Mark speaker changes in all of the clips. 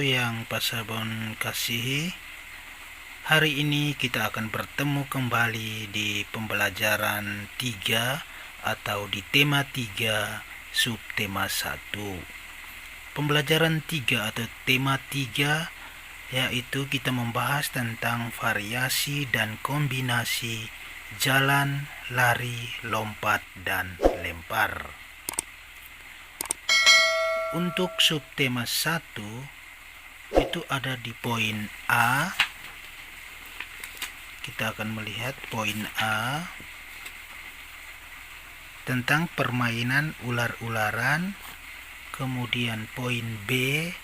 Speaker 1: yang Pak Sabon kasihi, hari ini kita akan bertemu kembali di pembelajaran 3 atau di tema 3 subtema 1. Pembelajaran 3 atau tema 3 yaitu kita membahas tentang variasi dan kombinasi jalan, lari, lompat, dan lempar. Untuk subtema 1 itu ada di poin A. Kita akan melihat poin A tentang permainan ular-ularan. Kemudian poin B,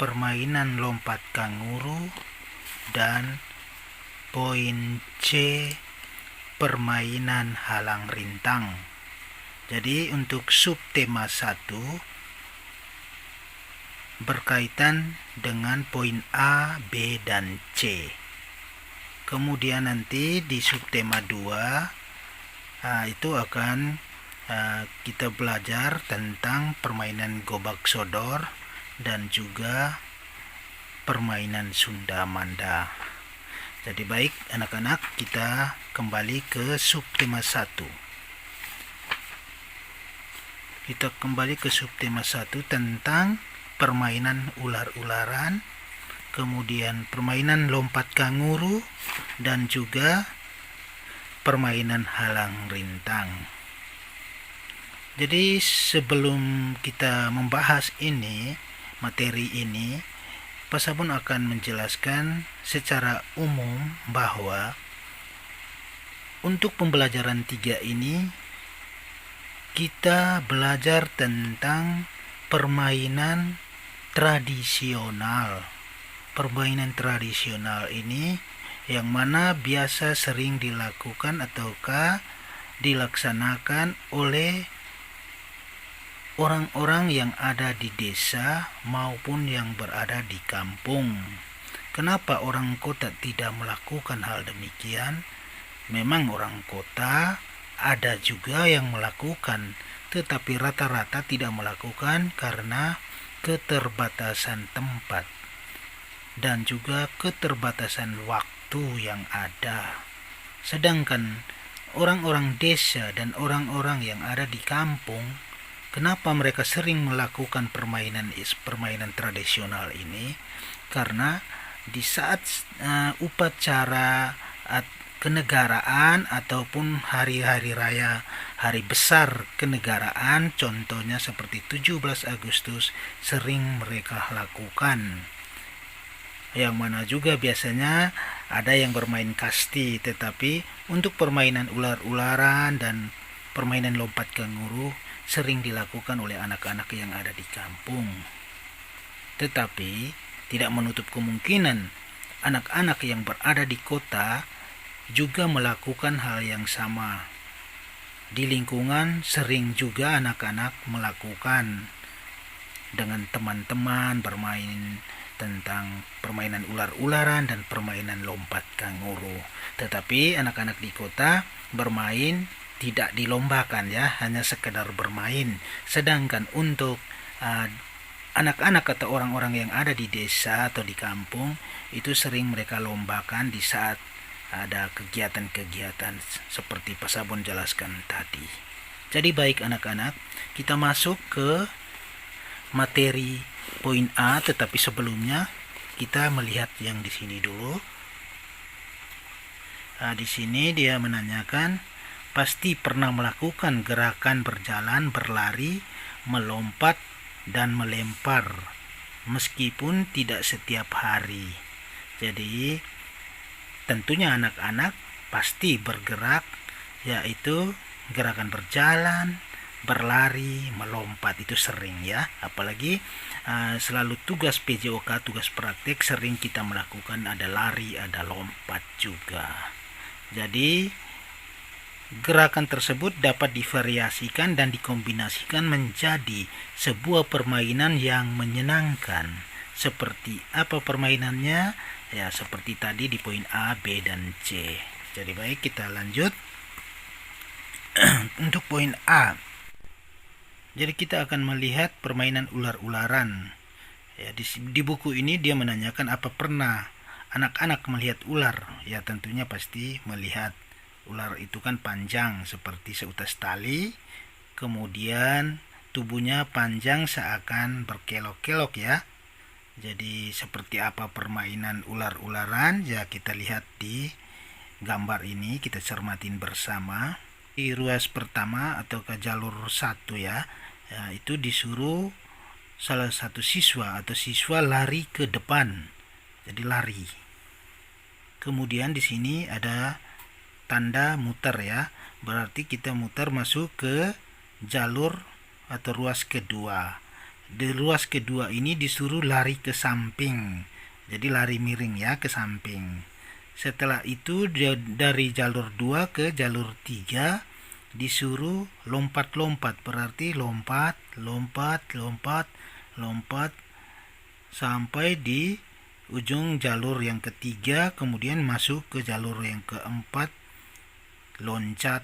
Speaker 1: permainan lompat kanguru. Dan poin C, permainan halang rintang. Jadi untuk subtema 1 berkaitan dengan poin A, B, dan C. Kemudian nanti di subtema 2 itu akan kita belajar tentang permainan gobak sodor dan juga permainan Sunda Manda. Jadi baik anak-anak, kita kembali ke subtema 1. Kita kembali ke subtema 1 tentang permainan ular-ularan, kemudian permainan lompat kanguru, dan juga permainan halang rintang. Jadi sebelum kita membahas materi ini, Pak Sabun akan menjelaskan secara umum bahwa untuk pembelajaran 3 ini kita belajar tentang permainan tradisional. Permainan tradisional ini yang mana biasa sering dilakukan ataukah dilaksanakan oleh orang-orang yang ada di desa maupun yang berada di kampung. Kenapa orang kota tidak melakukan hal demikian? Memang orang kota ada juga yang melakukan, tetapi rata-rata tidak melakukan karena keterbatasan tempat dan juga keterbatasan waktu yang ada. Sedangkan orang-orang desa dan orang-orang yang ada di kampung, kenapa mereka sering melakukan permainan tradisional ini? Karena di saat upacara kenegaraan ataupun hari-hari raya, hari besar kenegaraan, contohnya seperti 17 Agustus, sering mereka lakukan. Yang mana juga biasanya ada yang bermain kasti, tetapi untuk permainan ular-ularan dan permainan lompat kanguru sering dilakukan oleh anak-anak yang ada di kampung. Tetapi tidak menutup kemungkinan anak-anak yang berada di kota juga melakukan hal yang sama. Di lingkungan sering juga anak-anak melakukan dengan teman-teman bermain tentang permainan ular-ularan dan permainan lompat kanguru. Tetapi anak-anak di kota bermain tidak dilombakan, ya, hanya sekedar bermain. Sedangkan untuk anak-anak atau orang-orang yang ada di desa atau di kampung itu sering mereka lombakan di saat ada kegiatan-kegiatan seperti Pak Sabun jelaskan tadi. Jadi baik anak-anak, kita masuk ke materi poin A, tetapi sebelumnya kita melihat yang di sini dulu. Di sini dia menanyakan, pasti pernah melakukan gerakan berjalan, berlari, melompat, dan melempar meskipun tidak setiap hari. Jadi tentunya anak-anak pasti bergerak, yaitu gerakan berjalan, berlari, melompat, itu sering, ya. Apalagi selalu tugas PJOK, tugas praktek, sering kita melakukan ada lari, ada lompat juga. Jadi gerakan tersebut dapat divariasikan dan dikombinasikan menjadi sebuah permainan yang menyenangkan. Seperti apa permainannya? Ya, seperti tadi di poin A, B, dan C. Jadi baik, kita lanjut. Untuk poin A, jadi kita akan melihat permainan ular-ularan. Ya, di buku ini dia menanyakan apa pernah anak-anak melihat ular. Ya, tentunya pasti melihat. Ular itu kan panjang seperti seutas tali, kemudian tubuhnya panjang seakan berkelok-kelok ya. Jadi seperti apa permainan ular-ularan ya, kita lihat di gambar ini, kita cermatin bersama. Di ruas pertama atau ke jalur 1 ya, itu disuruh salah satu siswa atau siswa lari ke depan. Jadi lari. Kemudian di sini ada tanda muter ya, berarti kita muter masuk ke jalur atau ruas kedua. Di ruas kedua ini disuruh lari ke samping, jadi lari miring ya ke samping. Setelah itu dari jalur 2 ke jalur 3 disuruh lompat-lompat, berarti lompat sampai di ujung jalur yang ketiga, kemudian masuk ke jalur yang keempat, loncat.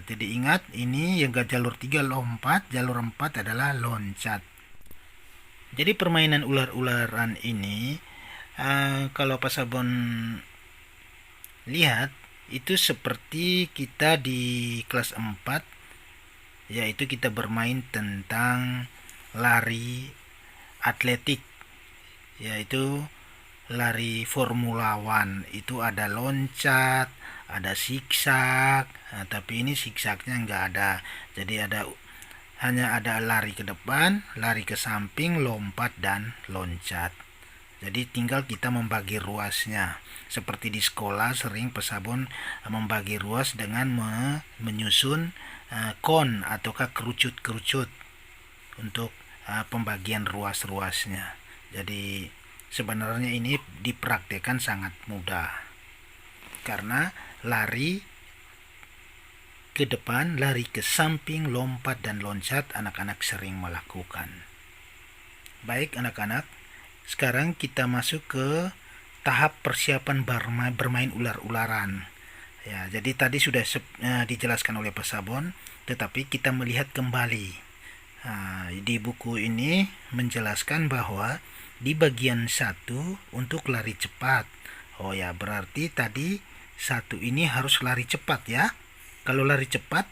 Speaker 1: Jadi ingat, ini yang ke jalur 3 lompat, jalur 4 adalah loncat. Jadi permainan ular-ularan ini kalau Pak Sabon lihat itu seperti kita di kelas 4, yaitu kita bermain tentang lari atletik, yaitu lari Formula One. Itu ada loncat, ada zigzag, tapi ini zigzagnya nggak ada. Jadi hanya ada lari ke depan, lari ke samping, lompat, dan loncat. Jadi tinggal kita membagi ruasnya. Seperti di sekolah sering pesabon membagi ruas dengan menyusun kon ataukah kerucut-kerucut untuk pembagian ruas-ruasnya. Jadi sebenarnya ini dipraktekkan sangat mudah, karena lari ke depan, lari ke samping, lompat dan loncat anak-anak sering melakukan. Baik anak-anak, sekarang kita masuk ke tahap persiapan bermain ular-ularan. Ya, jadi tadi sudah dijelaskan oleh Pak Sabon, tetapi kita melihat kembali. Di buku ini menjelaskan bahwa di bagian 1 untuk lari cepat. Oh ya, berarti tadi 1 ini harus lari cepat ya. Kalau lari cepat,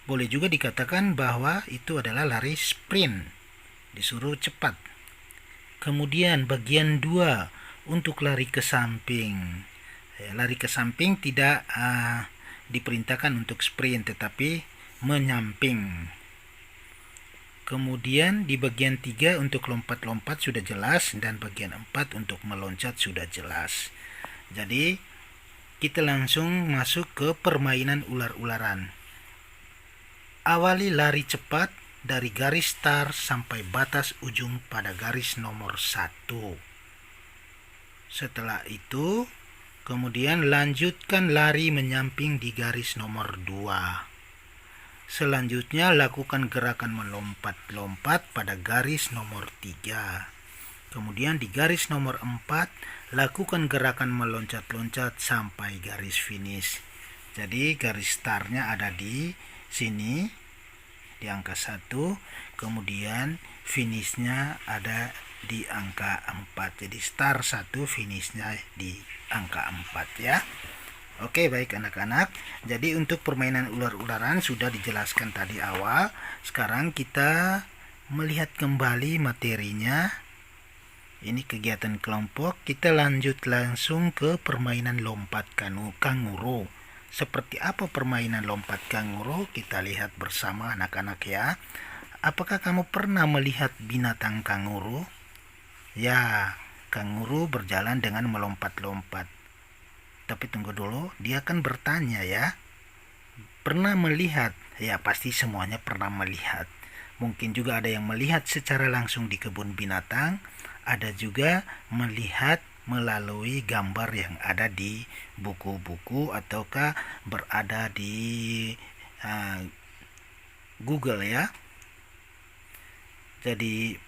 Speaker 1: boleh juga dikatakan bahwa itu adalah lari sprint, disuruh cepat. Kemudian bagian 2 untuk lari ke samping. Lari ke samping tidak diperintahkan untuk sprint, tetapi menyamping. Kemudian di bagian 3 untuk lompat-lompat sudah jelas, dan bagian 4 untuk meloncat sudah jelas. Jadi kita langsung masuk ke permainan ular-ularan. Awali lari cepat dari garis start sampai batas ujung pada garis nomor 1. Setelah itu, kemudian lanjutkan lari menyamping di garis nomor 2. Selanjutnya lakukan gerakan melompat-lompat pada garis nomor 3. Kemudian di garis nomor 4, lakukan gerakan meloncat-loncat sampai garis finish. Jadi garis startnya ada di sini, di angka 1, kemudian finishnya ada di angka 4. Jadi start 1, finishnya di angka 4 ya. Oke, baik anak-anak. Jadi untuk permainan ular-ularan sudah dijelaskan tadi awal. Sekarang kita melihat kembali materinya. Ini kegiatan kelompok. Kita lanjut langsung ke permainan lompat kanguru. Seperti apa permainan lompat kanguru? Kita lihat bersama anak-anak ya. Apakah kamu pernah melihat binatang kanguru? Ya, kanguru berjalan dengan melompat-lompat. Tapi tunggu dulu, dia kan bertanya ya. Pernah melihat? Ya, pasti semuanya pernah melihat. Mungkin juga ada yang melihat secara langsung di kebun binatang. Ada juga melihat melalui gambar yang ada di buku-buku ataukah berada di Google ya. Jadi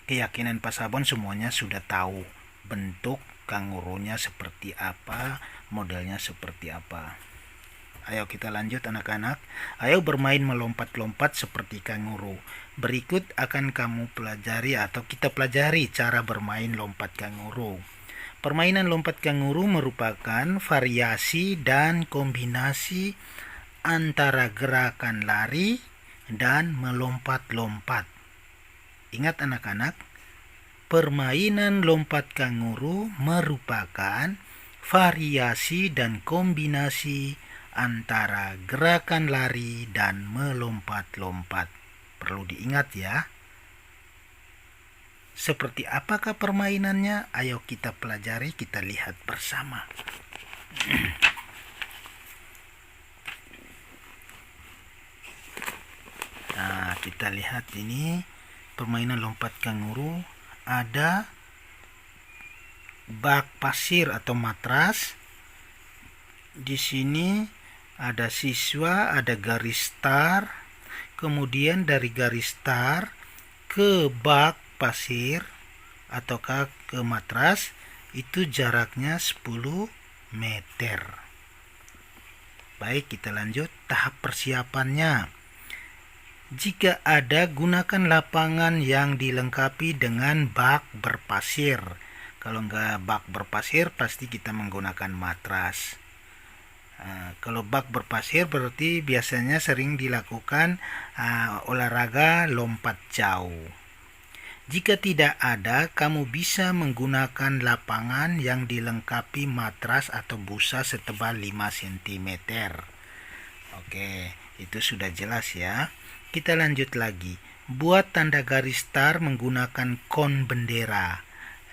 Speaker 1: keyakinan Pak Sabon semuanya sudah tahu bentuk kangurunya seperti apa, modelnya seperti apa. Ayo kita lanjut anak-anak. Ayo bermain melompat-lompat seperti kanguru. Berikut akan kamu pelajari atau kita pelajari cara bermain lompat kanguru. Permainan lompat kanguru merupakan variasi dan kombinasi antara gerakan lari dan melompat-lompat. Ingat anak-anak, permainan lompat kanguru merupakan variasi dan kombinasi antara gerakan lari dan melompat-lompat. Perlu diingat ya. Seperti apakah permainannya? Ayo kita pelajari, kita lihat bersama. Nah, kita lihat ini permainan lompat kanguru. Ada bak pasir atau matras. Di sini ada siswa, ada garis start. Kemudian dari garis start ke bak pasir ataukah ke matras itu jaraknya 10 meter. Baik, kita lanjut tahap persiapannya. Jika ada, gunakan lapangan yang dilengkapi dengan bak berpasir. Kalau enggak bak berpasir, pasti kita menggunakan matras. Kalau bak berpasir berarti biasanya sering dilakukan olahraga lompat jauh. Jika tidak ada, kamu bisa menggunakan lapangan yang dilengkapi matras atau busa setebal 5 cm. Oke, itu sudah jelas ya. Kita lanjut lagi. Buat tanda garis start menggunakan kon bendera.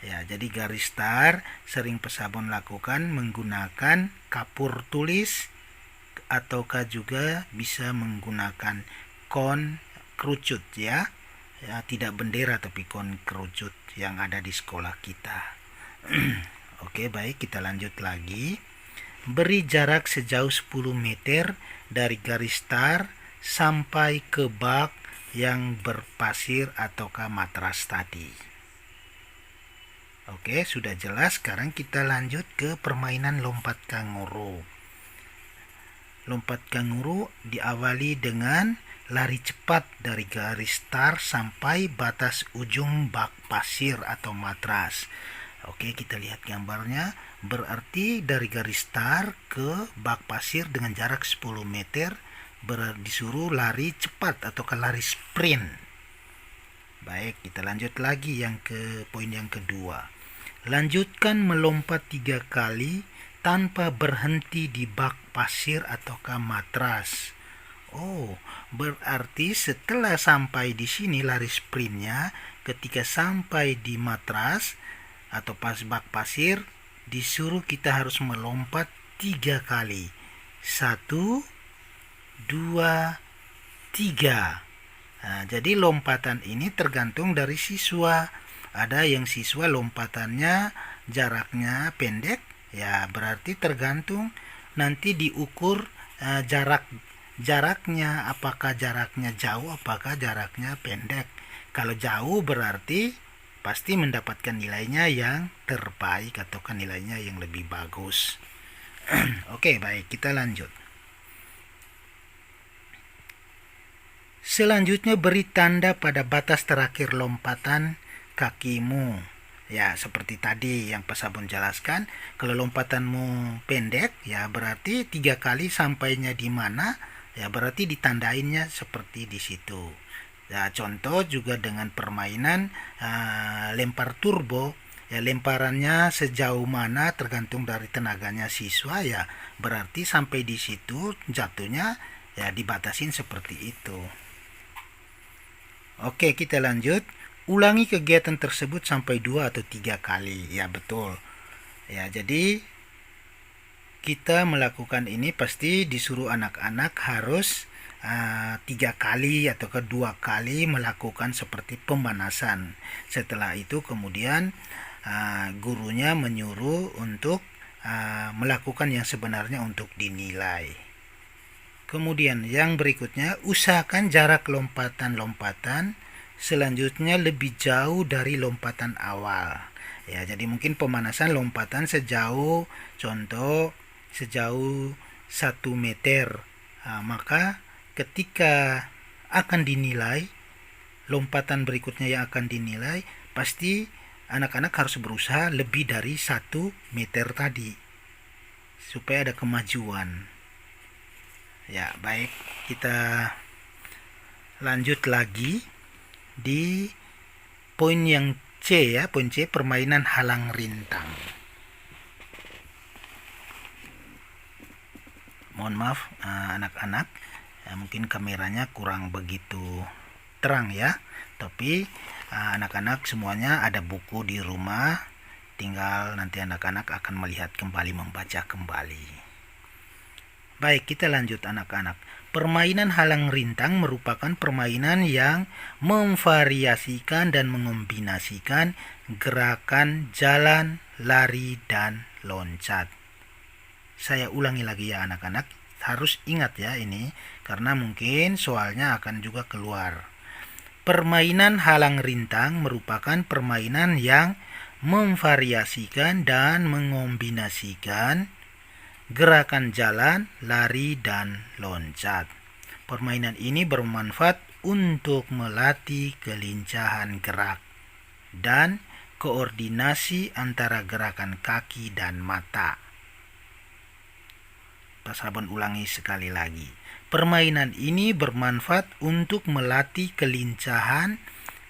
Speaker 1: Ya, jadi garis start sering pesabon lakukan menggunakan kapur tulis ataukah juga bisa menggunakan kon kerucut ya. Ya, tidak bendera tapi kon kerucut yang ada di sekolah kita. Oke, baik, kita lanjut lagi. Beri jarak sejauh 10 meter dari garis start sampai ke bak yang berpasir ataukah matras tadi. Oke, sudah jelas. Sekarang kita lanjut ke permainan lompat kanguru. Lompat kanguru diawali dengan lari cepat dari garis start sampai batas ujung bak pasir atau matras. Oke, kita lihat gambarnya. Berarti dari garis start ke bak pasir dengan jarak 10 meter disuruh lari cepat atau lari sprint. Baik, kita lanjut lagi ke poin yang kedua. Lanjutkan melompat 3 kali tanpa berhenti di bak pasir ataukah matras. Oh, berarti setelah sampai di sini lari sprintnya, ketika sampai di matras atau pas bak pasir, disuruh kita harus melompat 3 kali. 1, 2, 3. Nah, jadi lompatan ini tergantung dari siswa. Ada yang siswa lompatannya jaraknya pendek, ya berarti tergantung nanti diukur jaraknya, apakah jaraknya jauh, apakah jaraknya pendek. Kalau jauh berarti pasti mendapatkan nilainya yang terbaik atau nilainya yang lebih bagus. Oke, baik, kita lanjut. Selanjutnya beri tanda pada batas terakhir lompatan kakimu. Ya, seperti tadi yang pesabun jelaskan, kalau lompatanmu pendek, ya berarti 3 kali sampainya di mana, ya berarti ditandainnya seperti di situ. Ya, contoh juga dengan permainan lempar turbo, ya lemparannya sejauh mana tergantung dari tenaganya siswa, ya berarti sampai di situ jatuhnya ya dibatasin seperti itu. Oke, kita lanjut. Ulangi kegiatan tersebut sampai 2 atau 3 kali. Ya, betul. Ya, jadi kita melakukan ini pasti disuruh anak-anak harus 3 kali atau 2 kali melakukan seperti pemanasan. Setelah itu kemudian gurunya menyuruh untuk melakukan yang sebenarnya untuk dinilai. Kemudian yang berikutnya, usahakan jarak lompatan-lompatan selanjutnya lebih jauh dari lompatan awal. Ya, jadi mungkin pemanasan lompatan sejauh, contoh sejauh 1 meter. Maka ketika akan dinilai, lompatan berikutnya yang akan dinilai, pasti anak-anak harus berusaha lebih dari 1 meter tadi, supaya ada kemajuan. Ya, baik, kita lanjut lagi di poin yang C ya, poin C, permainan halang rintang. Mohon maaf anak-anak, mungkin kameranya kurang begitu terang ya, tapi anak-anak semuanya ada buku di rumah, tinggal nanti anak-anak akan melihat kembali, membaca kembali. Baik, kita lanjut anak-anak. Permainan halang rintang merupakan permainan yang memvariasikan dan mengombinasikan gerakan jalan, lari, dan loncat. Saya ulangi lagi ya anak-anak, harus ingat ya ini, karena mungkin soalnya akan juga keluar. Permainan halang rintang merupakan permainan yang memvariasikan dan mengombinasikan gerakan jalan, lari, dan loncat. Permainan ini bermanfaat untuk melatih kelincahan gerak dan koordinasi antara gerakan kaki dan mata. Pak Sabon ulangi sekali lagi. Permainan ini bermanfaat untuk melatih kelincahan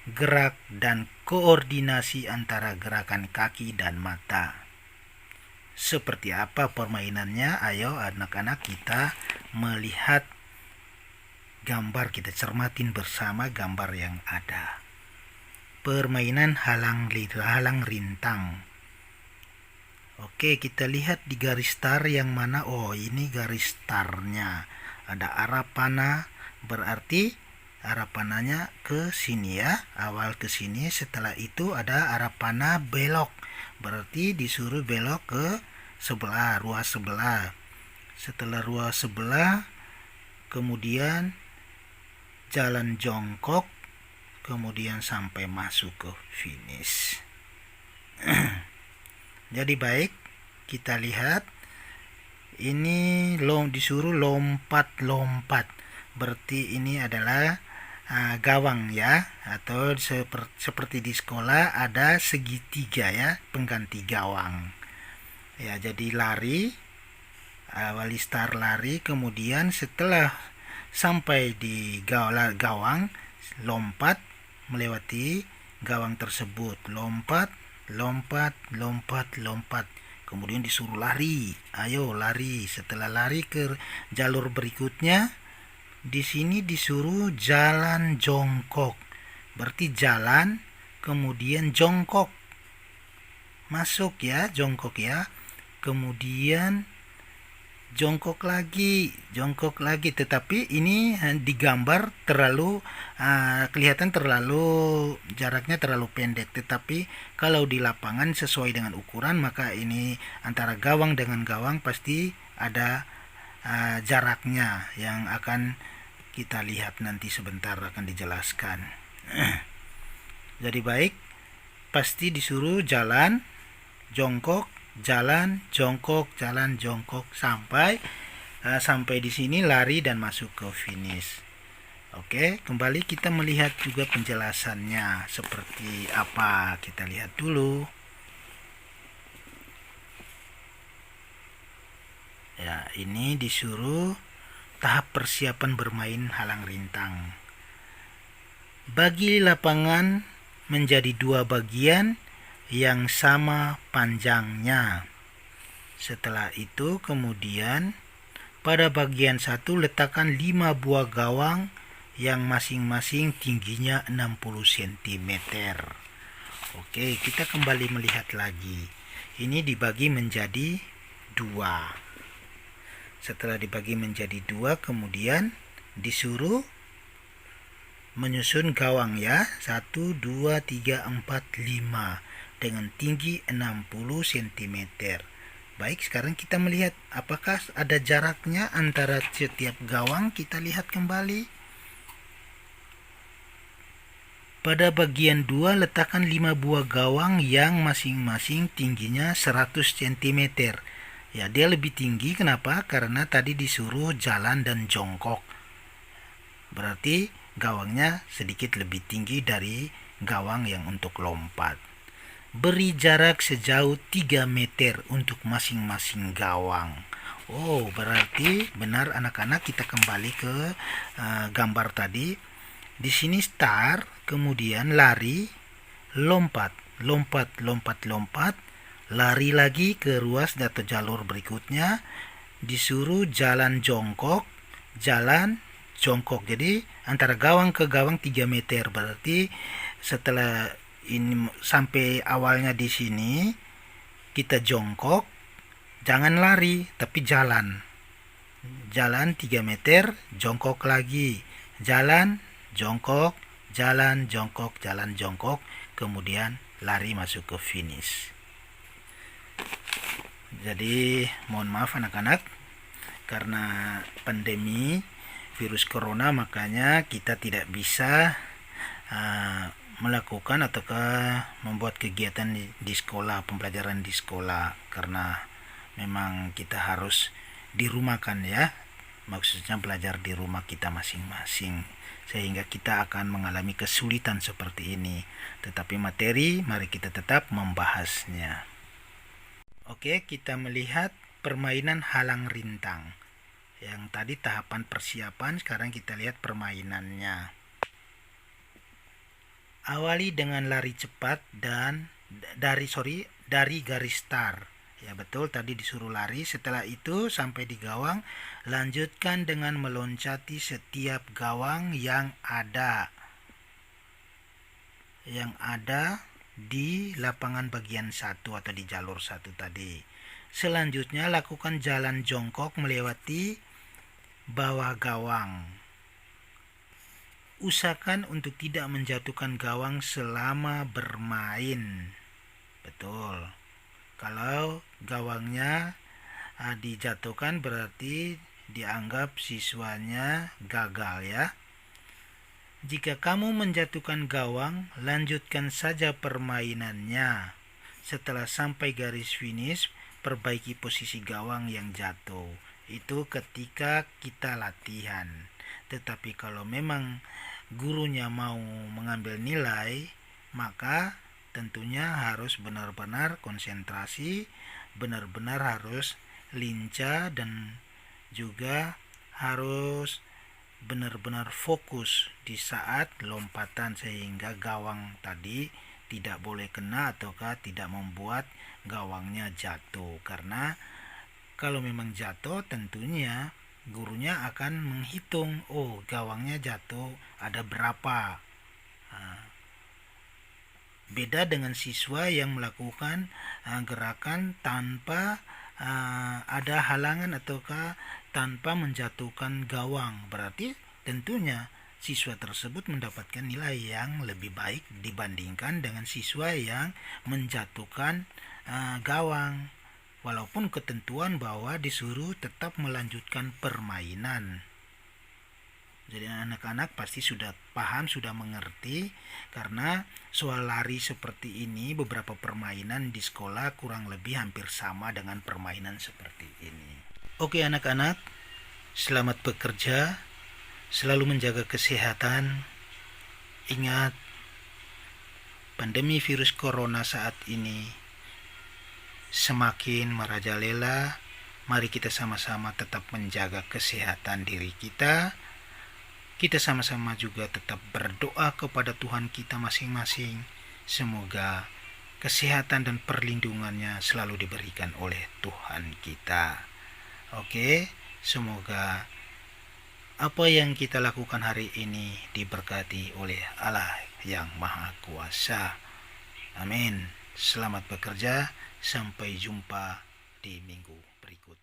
Speaker 1: gerak dan koordinasi antara gerakan kaki dan mata. Seperti apa permainannya? Ayo anak-anak kita melihat gambar, kita cermatin bersama gambar yang ada. Permainan halang rintang. Oke, kita lihat di garis star yang mana. Oh, ini garis starnya. Ada arah panah, berarti arah panahnya ke sini ya. Awal ke sini, setelah itu ada arah panah belok. Berarti disuruh belok ke sebelah, ruas sebelah. Setelah ruas sebelah, kemudian jalan jongkok, kemudian sampai masuk ke finish. Jadi baik, kita lihat ini disuruh lompat-lompat. Berarti ini adalah gawang ya, atau seperti di sekolah ada segitiga ya, pengganti gawang. Ya, jadi lari, wali star lari, kemudian setelah sampai di gawang, lompat melewati gawang tersebut, lompat, kemudian disuruh lari. Ayo lari. Setelah lari ke jalur berikutnya, di sini disuruh jalan jongkok. Berarti jalan, kemudian jongkok. Masuk ya, jongkok ya. Kemudian jongkok lagi. Tetapi ini digambar terlalu kelihatan terlalu jaraknya terlalu pendek. Tetapi kalau di lapangan sesuai dengan ukuran, maka ini antara gawang dengan gawang pasti ada jaraknya yang akan kita lihat nanti sebentar, akan dijelaskan. Jadi baik, pasti disuruh jalan, jongkok, jalan, jongkok, sampai di sini lari dan masuk ke finish. Oke, kembali kita melihat juga penjelasannya seperti apa. Kita lihat dulu. Ya, ini disuruh tahap persiapan bermain halang rintang. Bagi lapangan menjadi 2 bagian yang sama panjangnya. Setelah itu kemudian pada bagian 1 letakkan 5 buah gawang yang masing-masing tingginya 60 cm. Oke, kita kembali melihat lagi. Ini dibagi menjadi 2. Setelah dibagi menjadi 2, kemudian disuruh menyusun gawang ya. 1, 2, 3, 4, 5 dengan tinggi 60 cm. Baik, sekarang kita melihat apakah ada jaraknya antara setiap gawang. Kita lihat kembali. Pada bagian 2 letakkan 5 buah gawang yang masing-masing tingginya 100 cm. Ya, dia lebih tinggi. Kenapa? Karena tadi disuruh jalan dan jongkok. Berarti gawangnya sedikit lebih tinggi dari gawang yang untuk lompat. Beri jarak sejauh 3 meter untuk masing-masing gawang. Oh, berarti benar anak-anak, kita kembali ke gambar tadi. Di sini start, kemudian lari, lompat, lompat, lompat, lompat, lari lagi ke ruas atau jalur berikutnya, disuruh jalan jongkok, jalan jongkok. Jadi antara gawang ke gawang 3 meter. Berarti setelah ini sampai awalnya di sini kita jongkok, jangan lari tapi jalan. Jalan 3 meter, jongkok lagi. Jalan, jongkok, jalan, jongkok, jalan, jongkok, kemudian lari masuk ke finish. Jadi mohon maaf anak-anak, karena pandemi virus corona makanya kita tidak bisa melakukan ataukah membuat kegiatan di sekolah, pembelajaran di sekolah, karena memang kita harus dirumahkan ya, maksudnya belajar di rumah kita masing-masing, sehingga kita akan mengalami kesulitan seperti ini. Tetapi materi, mari kita tetap membahasnya. Oke, kita melihat permainan halang rintang. Yang tadi tahapan persiapan, sekarang kita lihat permainannya. Awali dengan lari cepat dan dari garis start. Ya betul, tadi disuruh lari. Setelah itu sampai di gawang, lanjutkan dengan meloncati setiap gawang yang ada di lapangan bagian 1 atau di jalur 1 tadi. Selanjutnya lakukan jalan jongkok melewati bawah gawang. Usahakan untuk tidak menjatuhkan gawang selama bermain. Betul. Kalau gawangnya dijatuhkan berarti dianggap siswanya gagal ya. Jika kamu menjatuhkan gawang, lanjutkan saja permainannya. Setelah sampai garis finish, perbaiki posisi gawang yang jatuh. Itu ketika kita latihan. Tetapi kalau memang gurunya mau mengambil nilai, maka tentunya harus benar-benar konsentrasi, benar-benar harus lincah, dan juga harus benar-benar fokus di saat lompatan, sehingga gawang tadi tidak boleh kena ataukah tidak membuat gawangnya jatuh. Karena kalau memang jatuh, tentunya gurunya akan menghitung, oh gawangnya jatuh ada berapa. Beda dengan siswa yang melakukan gerakan tanpa ada halangan ataukah tanpa menjatuhkan gawang. Berarti tentunya siswa tersebut mendapatkan nilai yang lebih baik dibandingkan dengan siswa yang menjatuhkan gawang. Walaupun ketentuan bahwa disuruh tetap melanjutkan permainan. Jadi anak-anak pasti sudah paham, sudah mengerti, karena soal lari seperti ini, beberapa permainan di sekolah kurang lebih hampir sama dengan permainan seperti ini. Oke anak-anak, selamat bekerja, selalu menjaga kesehatan. Ingat, pandemi virus corona saat ini semakin merajalela. Mari kita sama-sama tetap menjaga kesehatan diri kita. Kita sama-sama juga tetap berdoa kepada Tuhan kita masing-masing. Semoga kesehatan dan perlindungannya selalu diberikan oleh Tuhan kita. Oke, semoga apa yang kita lakukan hari ini diberkati oleh Allah yang Maha Kuasa. Amin. Selamat bekerja. Sampai jumpa di minggu berikutnya.